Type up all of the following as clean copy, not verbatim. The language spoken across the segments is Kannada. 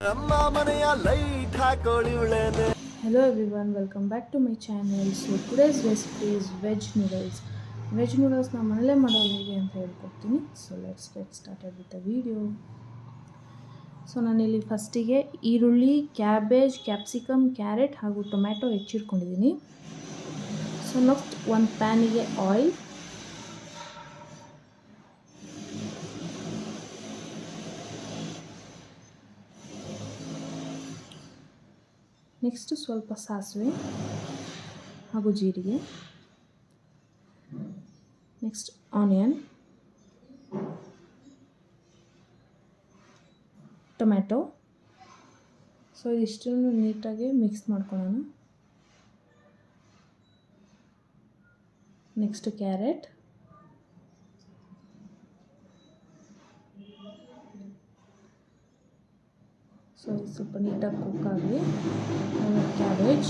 Hello everyone, welcome back to my channel. So today's recipe is veg noodles. Veg noodles na ಮನೇಲೆ ಮಾಡೋದು ಹೇಗೆ ಅಂತ ಹೇಳ್ಕೊಡ್ತೀನಿ. So let's get started with the video. So ನಾನಿಲ್ಲಿ ಫಸ್ಟಿಗೆ ಈರುಳ್ಳಿ, ಕ್ಯಾಬೇಜ್, ಕ್ಯಾಪ್ಸಿಕಮ್, ಕ್ಯಾರೆಟ್ ಹಾಗೂ ಟೊಮ್ಯಾಟೊ ಹೆಚ್ಚಿಟ್ಕೊಂಡಿದ್ದೀನಿ. ಸೊ ನೆಕ್ಸ್ಟ್ ಒಂದು ಪ್ಯಾನಿಗೆ ಆಯಿಲ್, ನೆಕ್ಸ್ಟ್ ಸ್ವಲ್ಪ ಸಾಸಿವೆ ಹಾಗೂ ಜೀರಿಗೆ, ನೆಕ್ಸ್ಟ್ ಆನಿಯನ್, ಟೊಮ್ಯಾಟೊ. ಸೊ ಇದಿಷ್ಟನ್ನು ನೀಟಾಗಿ ಮಿಕ್ಸ್ ಮಾಡ್ಕೊಳ್ಳೋಣ. ನೆಕ್ಸ್ಟ್ ಕ್ಯಾರೆಟ್, ಸೊ ಇದು ಸ್ವಲ್ಪ ನೀಟಾಗಿ ಕುಕ್ ಆಗಲಿ. ಕ್ಯಾಬೇಜ್,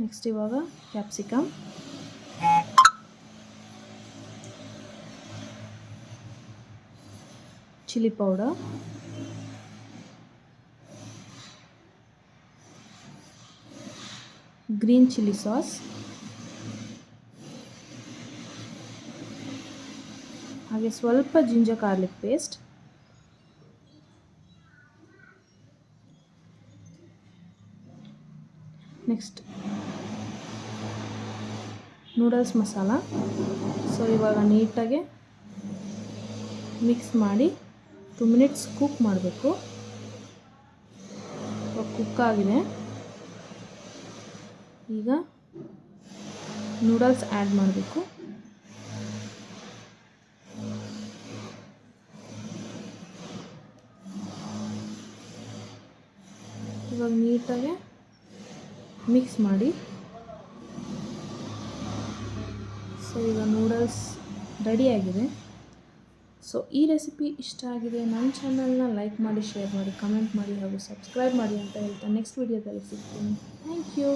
ನೆಕ್ಸ್ಟ್ ಇವಾಗ capsicum, chilli powder, green chilli sauce, ಹಾಗೆ ಸ್ವಲ್ಪ ginger garlic paste, next noodles masala. So ಇವಾಗ ನೀಟಾಗಿ ಮಿಕ್ಸ್ ಮಾಡಿ 2 ಮಿನಿಟ್ಸ್ ಕುಕ್ ಮಾಡಬೇಕು. ಕುಕ್ ಆಗಿದೆ. ಈಗ ನೂಡಲ್ಸ್ ಆ್ಯಡ್ ಮಾಡಬೇಕು. ಇವಾಗ ನೀಟಾಗಿ ಮಿಕ್ಸ್ ಮಾಡಿ. ಸೊ ಈಗ ನೂಡಲ್ಸ್ ರೆಡಿಯಾಗಿದೆ. ಸೊ ಈ ರೆಸಿಪಿ ಇಷ್ಟ ಆಗಿದೆ, ನನ್ನ ಚಾನಲ್ನ ಲೈಕ್ ಮಾಡಿ, ಶೇರ್ ಮಾಡಿ, ಕಮೆಂಟ್ ಮಾಡಿ ಹಾಗೂ ಸಬ್ಸ್ಕ್ರೈಬ್ ಮಾಡಿ ಅಂತ ಹೇಳ್ತಾ ನೆಕ್ಸ್ಟ್ ವಿಡಿಯೋದಲ್ಲಿ ಸಿಗ್ತೀನಿ. Thank you.